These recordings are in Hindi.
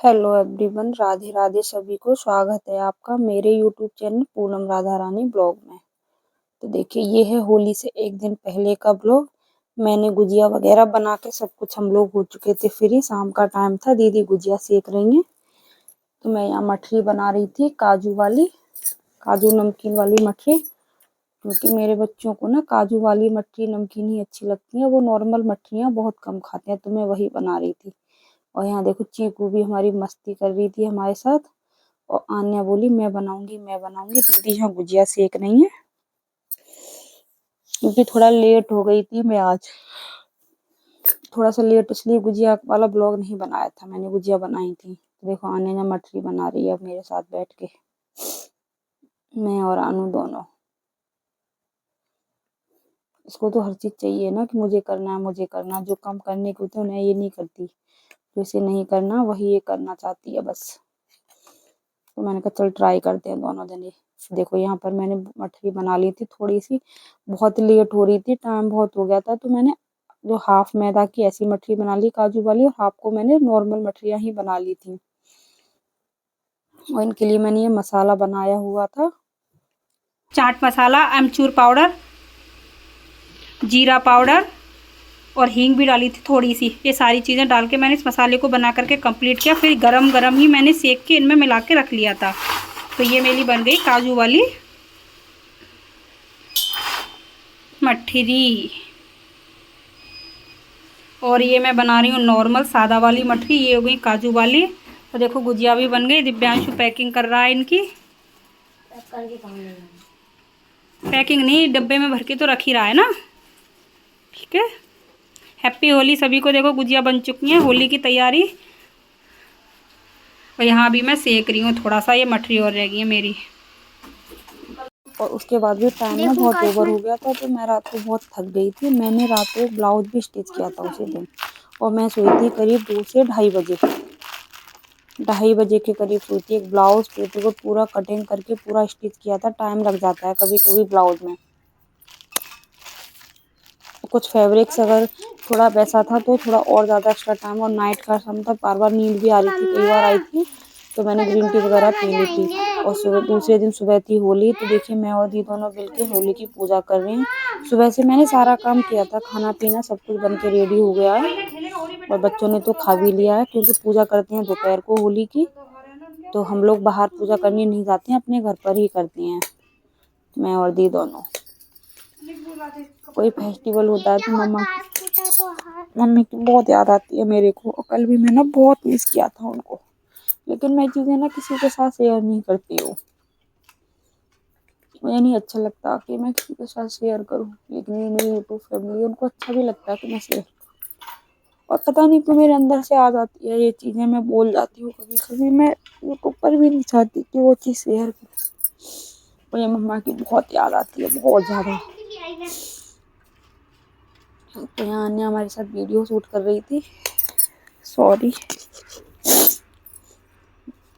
हेलो एवरीवन, राधे राधे सभी को। स्वागत है आपका मेरे YouTube channel Poonam Radha Rani blog में। तो देखिए, ये है होली से एक दिन पहले का ब्लॉग। मैंने गुजिया वगैरह बना के सब कुछ हम लोग हो चुके थे फ्री। शाम का टाइम था, दीदी गुजिया सेक रही हैं। तो मैं यहाँ मठरी बना रही थी, काजू वाली, काजू नमकीन वाली मठरी। क्योंकि मेरे बच्चों को ना काजू वाली मठरी नमकीन ही अच्छी लगती है, वो नॉर्मल मठरियाँ बहुत कम खाते हैं, तो मैं वही बना रही थी। और यहाँ देखो, चीकू भी हमारी मस्ती कर रही थी हमारे साथ। और आन्या बोली मैं बनाऊंगी मैं बनाऊंगी। दीदी यहाँ गुजिया सेक रही है। क्योंकि थोड़ा लेट हो गई थी मैं आज, थोड़ा सा लेट, इसलिए गुजिया वाला ब्लॉग नहीं बनाया था। मैंने गुजिया बनाई थी। तो देखो, आन्या यहाँ मठरी बना रही है अब मेरे साथ बैठ के, मैं और अनु दोनों। इसको तो हर चीज चाहिए ना कि मुझे करना है मुझे करना है। जो काम करने को होते हैं उन्हें ये नहीं करती, तो इसे नहीं करना वही ये करना चाहती है बस। तो मैंने कहा चल ट्राई करते हैं दोनों जने। देखो, यहाँ पर मैंने मठरी बना ली थी थोड़ी सी। बहुत लेट हो रही थी, टाइम बहुत हो गया था, तो मैंने जो हाफ मैदा की ऐसी मठरी बना ली काजू वाली, और हाफ को मैंने नॉर्मल मठरियाँ ही बना ली थी। और इनके लिए मैंने ये मसाला बनाया हुआ था, चाट मसाला, अमचूर पाउडर, जीरा पाउडर और हींग भी डाली थी थोड़ी सी। ये सारी चीज़ें डाल के मैंने इस मसाले को बना करके कंप्लीट किया। फिर गरम गरम ही मैंने सेक के इनमें मिला के रख लिया था। तो ये मेरी बन गई काजू वाली मठरी। और ये मैं बना रही हूँ नॉर्मल सादा वाली मठरी। ये हो गई काजू वाली। और देखो, गुजिया भी बन गई। दिव्यांशु पैकिंग कर रहा है इनकी। पैकिंग नहीं, डब्बे में भर के तो रख ही रहा है ना। ठीक है। हैप्पी होली सभी को। देखो, गुजिया बन चुकी हैं, होली की तैयारी। और यहाँ भी मैं सेक रही हूँ थोड़ा सा। ये मठरी और रह गई है मेरी। और उसके बाद भी टाइम ना बहुत ओवर हो गया था, तो मैं रात को बहुत थक गई थी। मैंने रात को एक ब्लाउज भी स्टिच किया था उसी दिन। और मैं सोई थी करीब 2 से ढाई बजे, 2:30 बजे के करीब सोई थी। एक ब्लाउज पेटीकोट पूरा कटिंग करके पूरा स्टिच किया था। टाइम लग जाता है कभी कभी ब्लाउज में। कुछ फैब्रिक्स अगर थोड़ा वैसा था तो थोड़ा और ज़्यादा एक्स्ट्रा टाइम। और नाइट का समय था, बार बार नींद भी आ रही थी, कई बार आई थी। तो मैंने ग्रीन टी वगैरह पी ली थी। और सुबह, दूसरे दिन सुबह थी होली। तो देखिए, मैं और दी दोनों मिलके होली की पूजा कर रहे हैं। सुबह से मैंने सारा काम किया था, खाना पीना सब कुछ बन के रेडी हो गया है। और बच्चों ने तो खा भी लिया है, क्योंकि पूजा करते हैं दोपहर को होली की। तो हम लोग बाहर पूजा करने नहीं जाते हैं, अपने घर पर ही करते हैं, मैं और दी दोनों। कोई फेस्टिवल होता है तो मम्मी की बहुत याद आती है मेरे को। और कल भी मैं ना बहुत मिस किया था उनको। लेकिन मैं चीज़ें ना किसी के साथ शेयर नहीं करती हूँ। मुझे नहीं अच्छा लगता कि मैं किसी के साथ शेयर करूँ। लेकिन ये मेरी यूट्यूब फैमिली, उनको अच्छा भी लगता है कि मैं शेयर। और पता नहीं क्यों मेरे अंदर से आ जाती है ये चीज़ें। मैं बोल जाती हूँ कभी कभी। मैं यूट्यूब पर भी नहीं चाहती कि वो चीज़ शेयर करूँ। मुझे मम्मा की बहुत याद आती है, बहुत ज़्यादा। तो यहाँ अन्य हमारे साथ वीडियो शूट कर रही थी, सॉरी।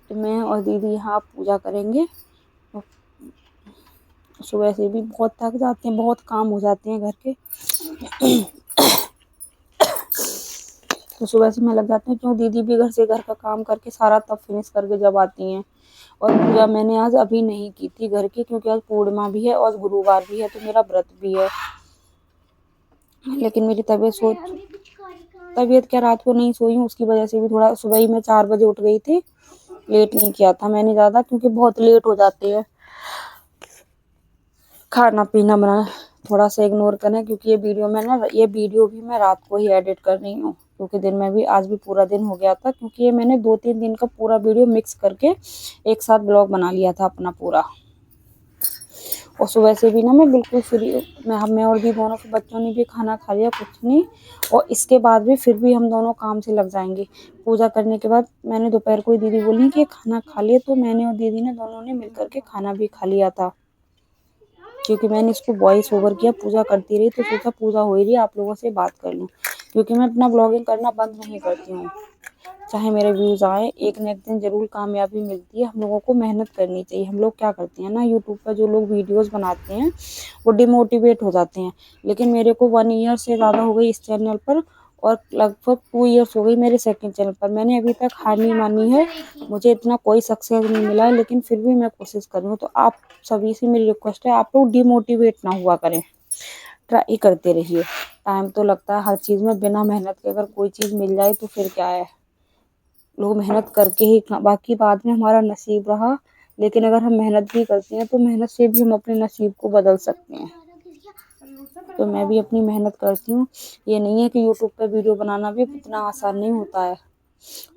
तो मैं और दीदी यहाँ पूजा करेंगे। सुबह से भी बहुत थक जाते हैं, बहुत काम हो जाते हैं घर के। तो सुबह से मैं लग जाती हूँ, क्यों दीदी भी घर से घर का काम करके सारा तब फिनिश करके जब आती हैं। और पूजा मैंने आज अभी नहीं की थी घर की, क्योंकि आज पूर्णिमा भी है और गुरुवार भी है, तो मेरा व्रत भी है। लेकिन मेरी तबीयत क्या, रात को नहीं सोई हूँ, उसकी वजह से भी थोड़ा। सुबह ही मैं 4 बजे उठ गई थी। लेट नहीं किया था मैंने ज़्यादा, क्योंकि बहुत लेट हो जाते हैं खाना पीना बनाना। थोड़ा सा इग्नोर करें, क्योंकि ये वीडियो भी मैं रात को ही एडिट कर रही हूँ। क्योंकि दिन में भी आज भी पूरा दिन हो गया था, क्योंकि ये मैंने 2-3 दिन का पूरा वीडियो मिक्स करके एक साथ ब्लॉग बना लिया था अपना पूरा। और सुबह से भी ना मैं बिल्कुल फ्री। मैं और भी दोनों के बच्चों ने भी खाना खा लिया, कुछ नहीं। और इसके बाद भी फिर भी हम दोनों काम से लग जाएंगे। पूजा करने के बाद मैंने दोपहर को ही दीदी बोली कि खाना खा लिए, तो मैंने और दीदी ने दोनों ने मिलकर के खाना भी खा लिया था। क्योंकि मैंने इसको वॉइस ओवर किया, पूजा करती रही, तो सोचा पूजा हो ही रही, आप लोगों से बात कर लूँ। क्योंकि मैं अपना ब्लॉगिंग करना बंद नहीं करती हूँ, चाहे मेरे व्यूज़ आए। एक न एक दिन ज़रूर कामयाबी मिलती है। हम लोगों को मेहनत करनी चाहिए। हम लोग क्या करते हैं ना, यूट्यूब पर जो लोग वीडियोस बनाते हैं वो डिमोटिवेट हो जाते हैं। लेकिन मेरे को 1 ईयर से ज़्यादा हो गई इस चैनल पर, और लगभग 2 इयर्स हो गई मेरे सेकंड चैनल पर। मैंने अभी तक हार नहीं मानी है, मुझे इतना कोई सक्सेस नहीं मिला है, लेकिन फिर भी मैं कोशिश कर रही हूँ। तो आप सभी से मेरी रिक्वेस्ट है, आप लोग डिमोटिवेट ना हुआ करें, ट्राई करते रहिए। टाइम तो लगता है हर चीज़ में, बिना मेहनत के अगर कोई चीज़ मिल जाए तो फिर क्या है, लोग मेहनत करके ही बाकी बाद में हमारा नसीब रहा। लेकिन अगर हम मेहनत भी करते हैं तो मेहनत से भी हम अपने नसीब को बदल सकते हैं। तो मैं भी अपनी मेहनत करती हूँ। ये नहीं है कि यूट्यूब पे वीडियो बनाना भी इतना आसान नहीं होता है,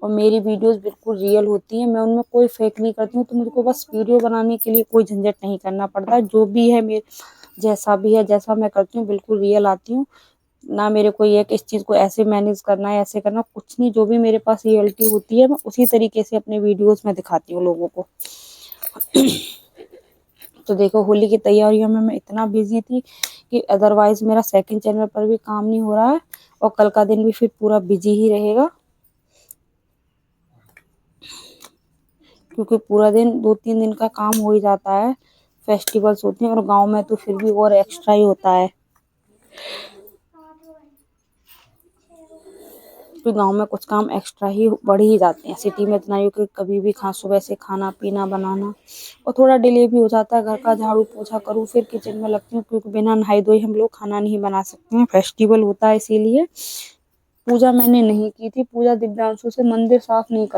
और मेरी वीडियोस बिल्कुल रियल होती हैं, मैं उनमें कोई फेक नहीं करती हूँ। तो मुझको बस वीडियो बनाने के लिए कोई झंझट नहीं करना पड़ता, जो भी है मेरे जैसा भी है, जैसा मैं करती हूँ बिल्कुल रियल आती हूँ। ना मेरे को ये कि इस चीज़ को ऐसे मैनेज करना है, ऐसे करना, कुछ नहीं। जो भी मेरे पास रियलिटी होती है मैं उसी तरीके से अपने वीडियोस में दिखाती हूँ लोगों को। तो देखो, होली की तैयारियों में मैं इतना बिजी थी कि अदरवाइज मेरा सेकंड चैनल पर भी काम नहीं हो रहा है, और कल का दिन भी फिर पूरा बिजी ही रहेगा, क्योंकि पूरा दिन 2-3 दिन का काम हो ही जाता है। फेस्टिवल्स होते हैं और गांव में तो फिर भी और एक्स्ट्रा ही होता है, तो गांव में कुछ काम एक्स्ट्रा ही बढ़ ही जाते हैं। सिटी में इतना ही कि कभी भी सुबह से खाना पीना बनाना, और थोड़ा डिले भी हो जाता है। घर का झाड़ू पोछा करूँ फिर किचन में लगती हूँ, क्योंकि बिना नहाई धोई हम लोग खाना नहीं बना सकते हैं, फेस्टिवल होता है इसीलिए। पूजा मैंने नहीं की थी, पूजा दिव्यांशु से मंदिर साफ नहीं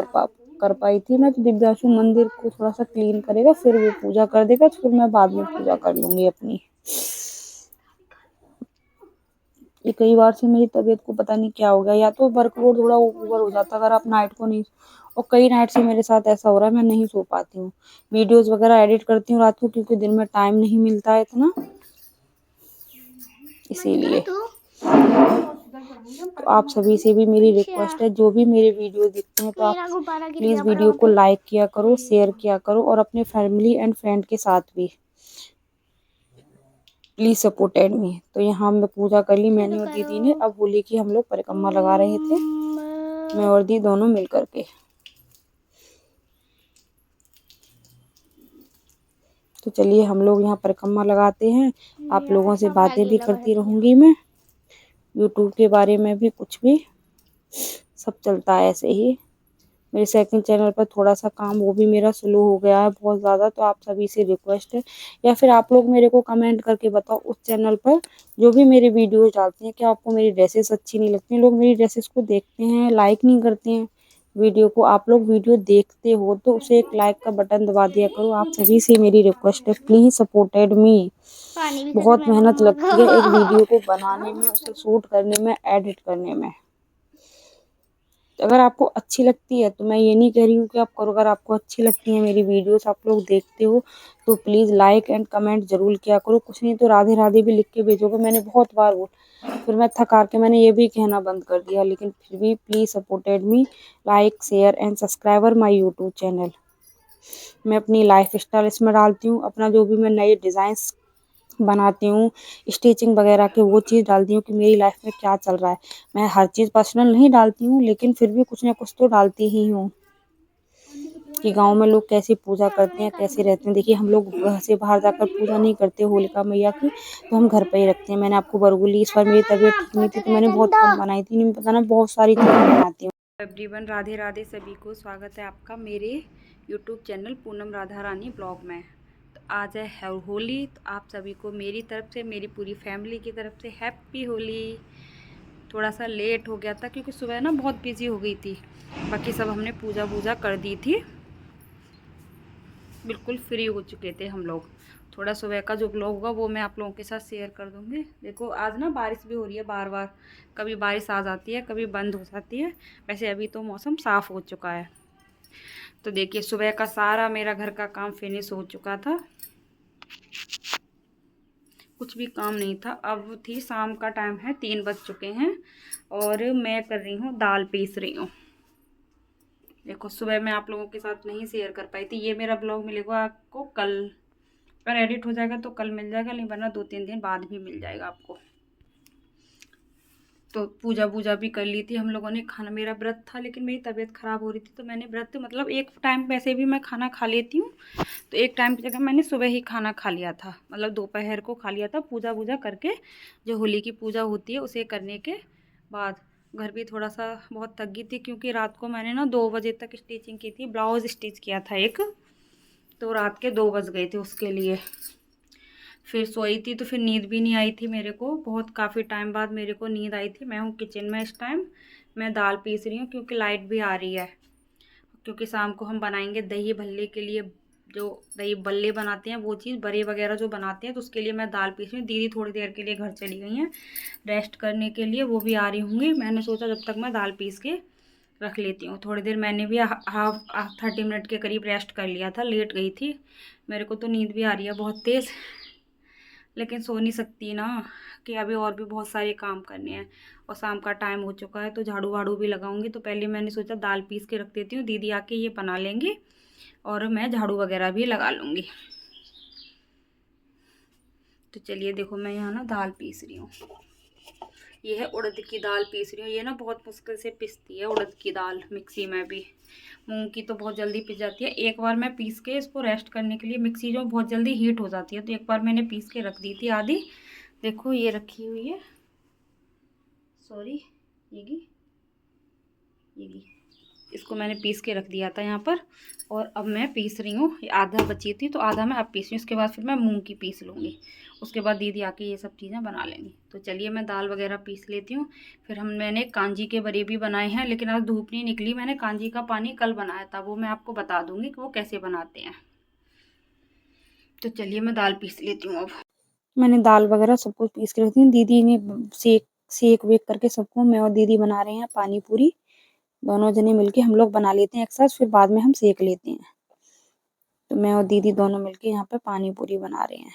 कर पाई थी मैं। तो दिव्यांशु मंदिर को थोड़ा सा क्लीन करेगा, फिर वो पूजा कर देगा, तो फिर मैं बाद में पूजा कर लूंगी अपनी। ये कई बार से मेरी तबीयत को पता नहीं क्या हो गया, या तो वर्कलोड थोड़ा ओवर हो जाता है अगर आप नाइट को नहीं, और कई नाइट से मेरे साथ ऐसा हो रहा है, मैं नहीं सो पाती हूँ। वीडियोस वगैरह एडिट करती हूँ रात को, क्योंकि दिन में टाइम नहीं मिलता है इतना, इसीलिए। तो आप सभी से भी मेरी रिक्वेस्ट है, जो भी मेरे वीडियो देखते हैं तो आप प्लीज़ वीडियो को लाइक किया करो, शेयर किया करो, और अपने फैमिली एंड फ्रेंड के साथ भी प्लीज सपोर्टेड मी। तो यहाँ मैं पूजा कर ली मैंने और दीदी ने। अब होली की हम लोग परिक्रमा लगा रहे थे, मैं और दी दोनों मिल करके। तो चलिए हम लोग यहाँ परिक्रमा लगाते हैं, आप लोगों से बातें भी करती रहूंगी मैं, यूट्यूब के बारे में भी, कुछ भी सब चलता है ऐसे ही। मेरे सेकंड चैनल पर थोड़ा सा काम वो भी मेरा स्लो हो गया है बहुत ज़्यादा। तो आप सभी से रिक्वेस्ट है, या फिर आप लोग मेरे को कमेंट करके बताओ उस चैनल पर जो भी मेरे वीडियोस डालते हैं, क्या आपको मेरी ड्रेसेस अच्छी नहीं लगती? लोग मेरी ड्रेसेस को देखते हैं, लाइक नहीं करते हैं वीडियो को। आप लोग वीडियो देखते हो तो उसे एक लाइक का बटन दबा दिया करो। आप सभी से मेरी रिक्वेस्ट है, प्लीज़ सपोर्टेड मी। बहुत मेहनत लगती है एक वीडियो को बनाने में, उसे शूट करने में, एडिट करने में। अगर आपको अच्छी लगती है तो मैं ये नहीं कह रही हूँ कि आप करो, अगर आपको अच्छी लगती है मेरी वीडियोस, आप लोग देखते हो, तो प्लीज़ लाइक एंड कमेंट जरूर किया करो। कुछ नहीं तो राधे राधे भी लिख के भेजोगे, मैंने बहुत बार बोल, फिर मैं थक हार के मैंने ये भी कहना बंद कर दिया। लेकिन फिर भी please supported me, like share and subscriber my YouTube channel. मैं अपनी लाइफ स्टाइल इसमें डालती हूँ, अपना जो भी मैं नए डिज़ाइंस बनाती हूँ, स्टिचिंग वगैरह के, वो चीज़ डालती हूँ कि मेरी लाइफ में क्या चल रहा है। मैं हर चीज़ पर्सनल नहीं डालती हूँ, लेकिन फिर भी कुछ ना कुछ तो डालती ही हूँ कि गांव में लोग कैसे पूजा करते हैं, कैसे रहते हैं। देखिए, हम लोग घर से बाहर जाकर पूजा नहीं करते होलिका मैया की, तो हम घर पे ही रखते हैं। मैंने आपको बरगुली, इस बार मेरी तबीयत ठीक नहीं थी तो मैंने बहुत कम बनाई थी, नहीं पता ना, बहुत सारी चीज़ें बनाती हूँ। एवरीवन, राधे राधे सभी को, स्वागत है आपका मेरे YouTube channel Poonam Radha Rani blog में। तो आज है होली, तो आप सभी को मेरी तरफ से, मेरी पूरी फैमिली की तरफ से हैप्पी होली। थोड़ा सा लेट हो गया था क्योंकि सुबह ना बहुत बिजी हो गई थी, बाकी सब हमने पूजा वूजा कर दी थी, बिल्कुल फ्री हो चुके थे हम लोग। थोड़ा सुबह का जो ब्लॉग होगा वो मैं आप लोगों के साथ शेयर कर दूँगी। देखो, आज ना बारिश भी हो रही है बार बार, कभी बारिश आ जाती है कभी बंद हो जाती है। वैसे अभी तो मौसम साफ़ हो चुका है। तो देखिए, सुबह का सारा मेरा घर का काम फिनिश हो चुका था, कुछ भी काम नहीं था। अब थी शाम का टाइम है, 3 बज चुके हैं, और मैं कर रही हूँ दाल पीस रही हूँ। देखो, सुबह मैं आप लोगों के साथ नहीं शेयर कर पाई थी। ये मेरा ब्लॉग मिलेगा आपको कल, अगर एडिट हो जाएगा तो कल मिल जाएगा, नहीं वरना 2-3 दिन बाद भी मिल जाएगा आपको। तो पूजा वूजा भी कर ली थी हम लोगों ने। खाना, मेरा व्रत था लेकिन मेरी तबीयत ख़राब हो रही थी, तो मैंने व्रत मतलब एक टाइम वैसे भी मैं खाना खा लेती हूँ, तो एक टाइम की जगह मैंने सुबह ही खाना खा लिया था, मतलब दोपहर को खा लिया था पूजा वूजा करके। जो होली की पूजा होती है उसे करने के बाद घर भी थोड़ा सा बहुत थक गई थी क्योंकि रात को मैंने ना 2 बजे तक स्टिचिंग की थी, ब्लाउज स्टिच किया था एक, तो रात के 2 बज गए थे उसके लिए। फिर सोई थी तो फिर नींद भी नहीं आई थी मेरे को, बहुत काफ़ी टाइम बाद मेरे को नींद आई थी। मैं हूँ किचन में इस टाइम, मैं दाल पीस रही हूँ क्योंकि लाइट भी आ रही है, क्योंकि शाम को हम बनाएंगे दही भल्ले के लिए, जो दही बल्ले बनाते हैं वो चीज़, बड़े वगैरह जो बनाते हैं, तो उसके लिए मैं दाल पीस रही हूँ। दीदी थोड़ी देर के लिए घर चली गई हैं रेस्ट करने के लिए, वो भी आ रही होंगी। मैंने सोचा जब तक मैं दाल पीस के रख लेती हूँ थोड़ी देर। मैंने भी हाफ 30 मिनट के करीब रेस्ट कर लिया था, लेट गई थी। मेरे को तो नींद भी आ रही है बहुत तेज़, लेकिन सो नहीं सकती ना, कि अभी और भी बहुत सारे काम करने हैं और शाम का टाइम हो चुका है, तो झाड़ू वाड़ू भी लगाऊंगी। तो पहले मैंने सोचा दाल पीस के रख देती हूँ, दीदी आके ये बना लेंगे और मैं झाड़ू वगैरह भी लगा लूँगी। तो चलिए देखो, मैं यहाँ ना दाल पीस रही हूँ। ये है उड़द की दाल पीस रही हूँ। ये ना बहुत मुश्किल से पिसती है उड़द की दाल मिक्सी में भी, मूंग की तो बहुत जल्दी पिस जाती है। एक बार मैं पीस के इसको रेस्ट करने के लिए, मिक्सी जो बहुत जल्दी हीट हो जाती है, तो एक बार मैंने पीस के रख दी थी आधी। देखो ये रखी हुई है, सॉरी, ये इसको मैंने पीस के रख दिया था यहाँ पर, और अब मैं पीस रही हूँ। आधा बची थी तो आधा मैं अब पीस रही हूँ, उसके बाद फिर मैं मूंग की पीस लूँगी, उसके बाद दीदी आके ये सब चीज़ें बना लेंगी। तो चलिए मैं दाल वगैरह पीस लेती हूँ। फिर मैंने कांजी के बड़े भी बनाए हैं, लेकिन आज धूप नहीं निकली। मैंने कांजी का पानी कल बनाया था, वो मैं आपको बता दूँगी कि वो कैसे बनाते हैं। तो चलिए मैं दाल पीस लेती हूँ। अब मैंने दाल वगैरह सब कुछ पीस के रखती हूँ। दीदी ने सेक सेक वेक करके सबको, मैं और दीदी बना रहे हैं पानी पूरी। दोनों जने मिलके हम लोग बना लेते हैं एक साथ, फिर बाद में हम सेक लेते हैं। तो मैं और दीदी दोनों मिलके यहाँ पे पानी पूरी बना रहे हैं।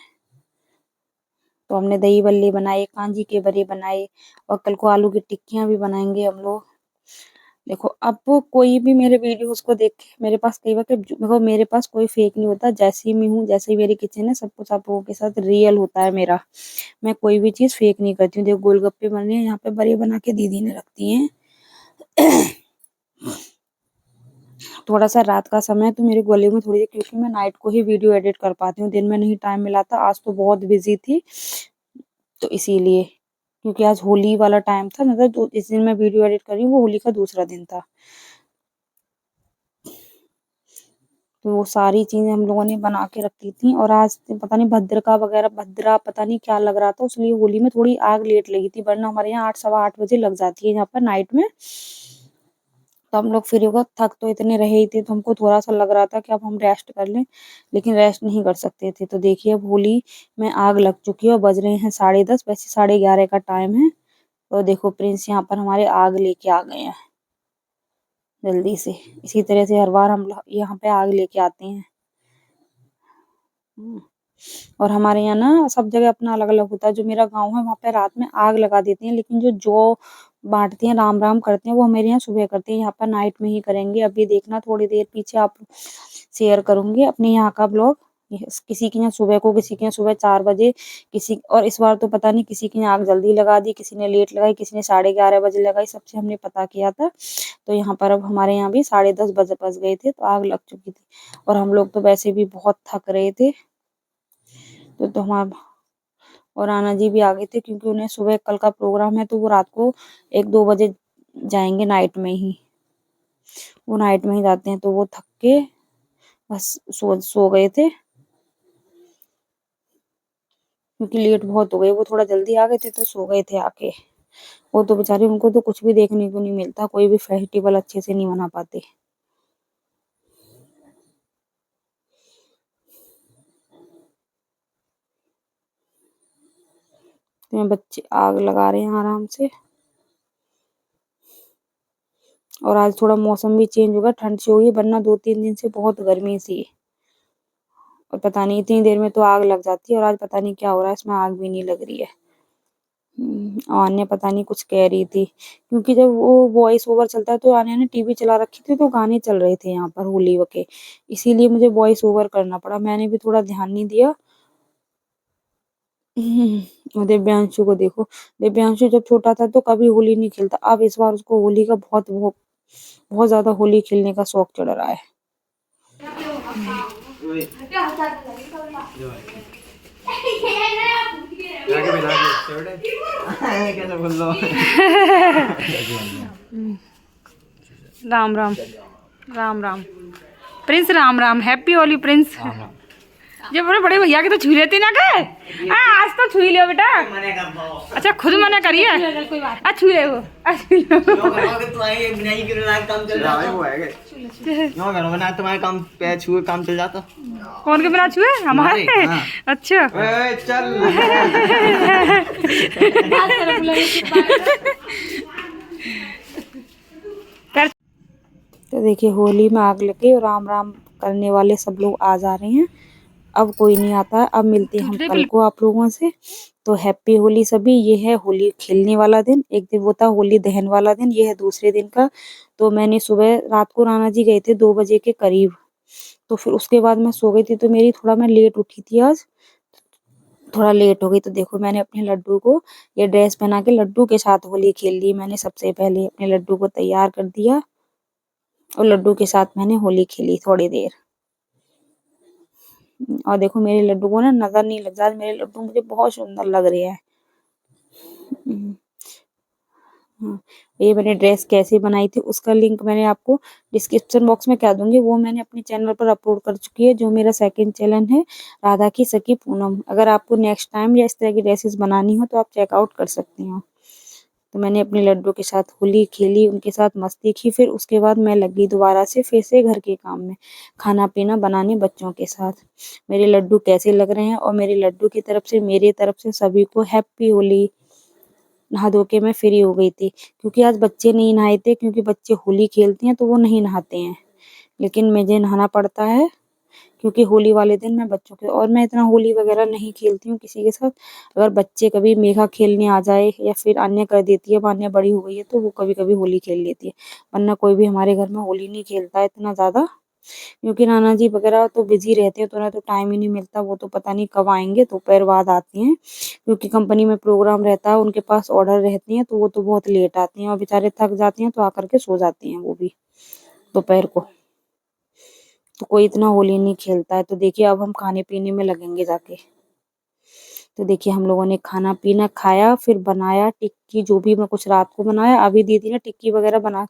तो हमने दही बल्ले बनाए, कांजी के बड़े बनाए, और कल को आलू की टिक्कियाँ भी बनाएंगे हम लोग। देखो अब कोई भी मेरे वीडियोस को देख के, मेरे पास कई बार देखो, मेरे पास कोई फेक नहीं होता। जैसी मैं हूँ, जैसे मेरी किचन है, सब कुछ आप लोगों के साथ रियल होता है मेरा। मैं कोई भी चीज़ फेक नहीं करती हूँ। देखो गोलगप्पे बन रहे हैं यहाँ पे, बड़े बना के दीदी ने रख दिए हैं। थोड़ा सा रात का समय है तो मेरे गले में थोड़ी, क्योंकि मैं नाइट को ही वीडियो एडिट कर पाती हूँ, दिन में नहीं टाइम मिला था। आज तो बहुत बिजी थी, तो इसीलिए, क्योंकि आज होली वाला टाइम था, मतलब इस दिन मैं वीडियो एडिट कर रही हूँ, वो होली का दूसरा दिन था। तो वो सारी चीजें हम लोगों ने बना के रखी थी। और आज पता नहीं भद्रका वगैरह, भद्रा पता नहीं क्या लग रहा था, इसलिए होली में थोड़ी आग लेट लगी थी, वरना हमारे यहाँ 8 सवा 8 बजे लग जाती है यहाँ पर नाइट में। तो हम लोग फिर होगा, थक तो इतने रहे ही थे, तो हमको थोड़ा सा लग रहा था कि अब हम रेस्ट कर लें, लेकिन रेस्ट नहीं कर सकते थे। तो देखिए अब होली में आग लग चुकी है और बज रहे हैं 10:30, वैसे 11:30 का टाइम है। तो देखो प्रिंस यहाँ पर हमारे आग लेके आ गए हैं जल्दी से। इसी तरह से हर बार हम लोग यहाँ पे आग लेके आते हैं। और हमारे यहाँ ना सब जगह अपना अलग अलग होता है। जो मेरा गांव है वहाँ पे रात में आग लगा देते हैं, लेकिन जो बांटते हैं, राम राम करते हैं, वो हमारे यहाँ सुबह करते हैं। यहाँ पर नाइट में ही करेंगे। अभी देखना थोड़ी देर पीछे आप शेयर करूंगी अपने यहाँ का ब्लॉग। किसी के यहाँ सुबह को, किसी के यहाँ सुबह 4 बजे, किसी, और इस बार तो पता नहीं किसी की आग जल्दी लगा दी, किसी ने लेट लगाई, किसी ने 11:30 बजे लगाई, सबसे हमने पता किया था। तो यहाँ पर अब हमारे यहाँ भी 10:30 बज गए थे, तो आग लग चुकी थी। और हम लोग तो वैसे भी बहुत थक रहे थे। तो हमारा, और राना जी भी आ गए थे, क्योंकि उन्हें सुबह कल का प्रोग्राम है, तो वो रात को 1-2 बजे जाएंगे नाइट में ही। वो नाइट में ही जाते हैं, तो वो थक के बस सो गए थे, क्योंकि लेट बहुत हो गए। वो थोड़ा जल्दी आ गए थे, तो सो गए थे आके। वो तो बेचारे, उनको तो कुछ भी देखने को नहीं मिलता, कोई भी फेस्टिवल अच्छे से नहीं मना पाते। तो बच्चे आग लगा रहे हैं आराम से। और आज थोड़ा मौसम भी चेंज होगा, ठंड से होगी, वरना 2-3 दिन से बहुत गर्मी सी। और पता नहीं इतनी देर में तो आग लग जाती है, और आज पता नहीं क्या हो रहा है, इसमें आग भी नहीं लग रही है। आन्या पता नहीं कुछ कह रही थी, क्योंकि जब वो वॉइस ओवर चलता है, तो आन्या ने टीवी चला रखी थी, तो गाने चल रहे थे यहाँ पर होली के, इसीलिए मुझे वॉइस ओवर करना पड़ा। मैंने भी थोड़ा ध्यान नहीं दिया। और दिव्यांशु को देखो, दिव्यांशु जब छोटा था तो कभी होली नहीं खेलता, अब इस बार उसको होली का बहुत बहुत बहुत ज्यादा होली खेलने का शौक चढ़ रहा है। कैसे बोल लो। Ram Ram Ram Ram prince, Ram Ram, happy Holi prince. ये बड़े बड़े भैया के तो छू लेती ना के। आज तो छू लियो बेटा। अच्छा खुद मना करिए। छू ले वो, छू ले वो। तुम्हारे काम पे छुए काम चल जाता। कौन के बिना छुए? हमारे। हाँ। अच्छा चल। तो देखिए होली में आग लगे और राम राम करने वाले सब लोग आ जा रहे हैं। अब कोई नहीं आता है। अब मिलते हैं हम कल को आप लोगों से। तो हैप्पी होली सभी। ये है होली खेलने वाला दिन। एक दिन वो था होली दहन वाला दिन, ये है दूसरे दिन का। तो मैंने सुबह रात को राणा जी गए थे 2 बजे के करीब। तो फिर उसके बाद मैं सो गई थी, तो मैं लेट उठी थी आज, थोड़ा लेट हो गई। तो देखो मैंने अपने लड्डू को ये ड्रेस पहना के लड्डू के साथ होली खेल ली। मैंने सबसे पहले अपने लड्डू को तैयार कर दिया और लड्डू के साथ मैंने होली खेली थोड़ी देर। और देखो मेरे लड्डू को ना नजर नहीं लग रहा, मेरे लड्डू मुझे बहुत सुंदर लग रहे हैं। हाँ, ये मैंने ड्रेस कैसे बनाई थी उसका लिंक मैंने आपको डिस्क्रिप्शन बॉक्स में कह दूंगी। वो मैंने अपने चैनल पर अपलोड कर चुकी है, जो मेरा सेकंड चैनल है राधा की सखी पूनम। अगर आपको नेक्स्ट टाइम या इस तरह की ड्रेसेस बनानी हो तो आप चेकआउट कर सकती हो। तो मैंने अपने लड्डू के साथ होली खेली, उनके साथ मस्ती की। फिर उसके बाद मैं लगी दोबारा से फिर से घर के काम में, खाना पीना बनाने बच्चों के साथ। मेरे लड्डू कैसे लग रहे हैं, और मेरे लड्डू की तरफ से मेरी तरफ से सभी को हैप्पी होली। नहा धो के मैं फ्री हो गई थी, क्योंकि आज बच्चे नहीं नहाए थे, क्योंकि बच्चे होली खेलते हैं तो वो नहीं नहाते हैं, लेकिन मुझे नहाना पड़ता है क्योंकि होली वाले दिन मैं बच्चों के, और मैं इतना होली वगैरह नहीं खेलती हूँ किसी के साथ। अगर बच्चे कभी मेघा खेलने आ जाए या फिर अन्य कर देती है, अब अन्य बड़ी हो गई है तो वो कभी कभी होली खेल लेती है, वरना कोई भी हमारे घर में होली नहीं खेलता है इतना ज्यादा। क्योंकि नाना जी वगैरह तो बिजी रहते हैं, तो उन्हें तो टाइम ही नहीं मिलता। वो तो पता नहीं कब आएंगे, दोपहर बाद आते हैं, क्योंकि कंपनी में प्रोग्राम रहता है, उनके पास ऑर्डर रहती हैं, तो वो तो बहुत लेट आती हैं और बेचारे थक जाते हैं तो आकर के सो जाते हैं वो भी दोपहर को। तो कोई इतना होली नहीं खेलता है। तो देखिए अब हम खाने पीने में लगेंगे जाके। तो देखिए हम लोगों ने खाना पीना खाया, फिर बनाया टिक्की, जो भी मैं कुछ रात को बनाया, अभी दीदी ने टिक्की वगैरह बना,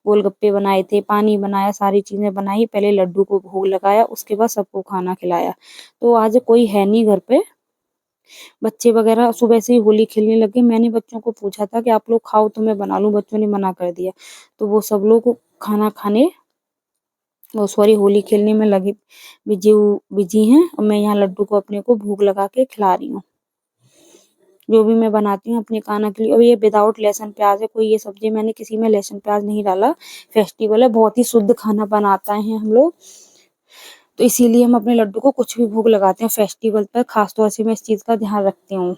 गोलगप्पे बनाए थे, पानी बनाया, सारी चीजें बनाई। पहले लड्डू को भोग लगाया, उसके बाद सबको खाना खिलाया। तो आज कोई है नहीं घर पे, बच्चे वगैरह सुबह से ही होली खेलने लगे। मैंने बच्चों को पूछा था कि आप लोग खाओ तो मैं बना लूं, बच्चों ने मना कर दिया। तो वो सब लोग खाना खाने, वो सॉरी होली खेलने में लगे, बिजी हैं, और मैं यहाँ लड्डू को अपने को भूख लगा के खिला रही हूँ। जो भी मैं बनाती हूँ अपने खाना के लिए। और ये विदाउट लहसुन प्याज है, कोई ये सब्जी मैंने किसी में लहसुन प्याज नहीं डाला। फेस्टिवल है, बहुत ही शुद्ध खाना बनाता है हम लोग, तो इसीलिए हम अपने लड्डू को कुछ भी भोग लगाते हैं फेस्टिवल पर। खासतौर से मैं इस चीज का ध्यान रखती हूँ,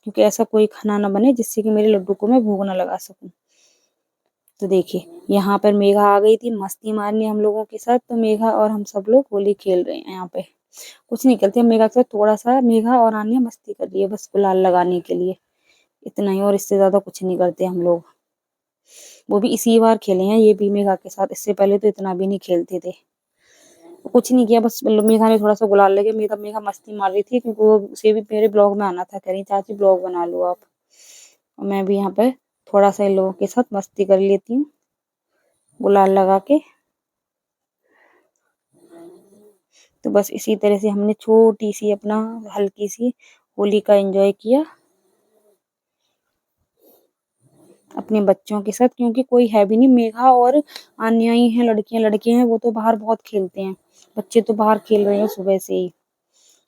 क्योंकि ऐसा कोई खाना ना बने जिससे कि मेरे लड्डू को मैं भोग ना लगा सकूं। तो देखिए यहाँ पर मेघा आ गई थी मस्ती मारने हम लोगों के साथ। तो मेघा और हम सब लोग होली खेल रहे हैं यहाँ पे। कुछ नहीं करते मेघा के साथ, थोड़ा सा मेघा और आन्या मस्ती कर रही है बस गुलाल लगाने के लिए, इतना ही, और इससे ज्यादा कुछ नहीं करते हम लोग। वो भी इसी बार खेले हैं ये भी मेघा के साथ, इससे पहले तो इतना भी नहीं खेलते थे। कुछ नहीं किया, बस मेघा ने थोड़ा सा गुलाल लगे, मेघा मेघा मस्ती मार रही थी, क्योंकि वो उसे भी मेरे ब्लॉग में आना था, कह रही चाची ब्लॉग बना लो आप। और मैं भी यहाँ पे थोड़ा सा इन लोगों के साथ मस्ती कर लेती हूँ गुलाल लगा के। तो बस इसी तरह से हमने छोटी सी अपना हल्की सी होली का एंजॉय किया अपने बच्चों के साथ, क्योंकि कोई है भी नहीं, मेघा और अन्या ही हैं, लड़कियां लड़के हैं वो तो बाहर बहुत खेलते हैं, बच्चे तो बाहर खेल रहे हैं सुबह से ही,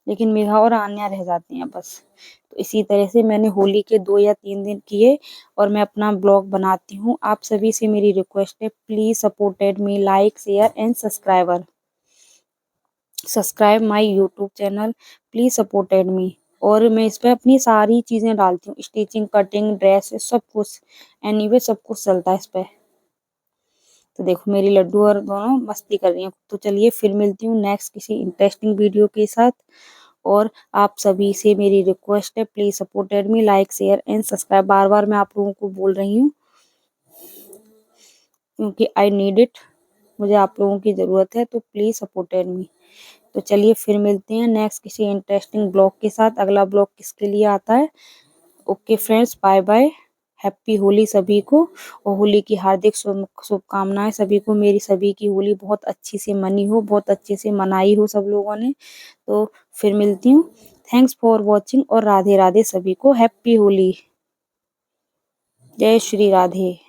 लेकिन मेघा और आन्या रह जाती हैं बस। तो इसी तरह से मैंने होली के 2 या 3 दिन किए, और मैं अपना ब्लॉग बनाती हूँ। आप सभी से मेरी रिक्वेस्ट है, please supported me, like share and subscribe my YouTube channel, please supported मी। और मैं इस पे अपनी सारी चीजें डालती हूँ, स्टिचिंग, कटिंग, ड्रेस, सब कुछ, एनीवे सब कुछ चलता है इस पे। तो देखो मेरी लड्डू और दोनों मस्ती कर रही हैं। तो चलिए फिर मिलती हूँ नेक्स्ट किसी इंटरेस्टिंग वीडियो के साथ। और आप सभी से मेरी रिक्वेस्ट है, please supported me, like share and subscribe. बार बार मैं आप लोगों को बोल रही हूँ, क्योंकि आई नीड इट, मुझे आप लोगों की जरूरत है, तो प्लीज सपोर्टेड मी। तो चलिए फिर मिलते हैं नेक्स्ट किसी इंटरेस्टिंग ब्लॉग के साथ। अगला ब्लॉग किसके लिए आता है? Okay friends, bye bye, happy Holi सभी को, और होली की हार्दिक शुभकामनाएं सभी को। मेरी सभी की होली बहुत अच्छी से मनी हो, बहुत अच्छे से मनाई हो सब लोगों ने। तो फिर मिलती हूँ। थैंक्स फॉर वॉचिंग और राधे राधे सभी को। हैप्पी होली। जय श्री राधे।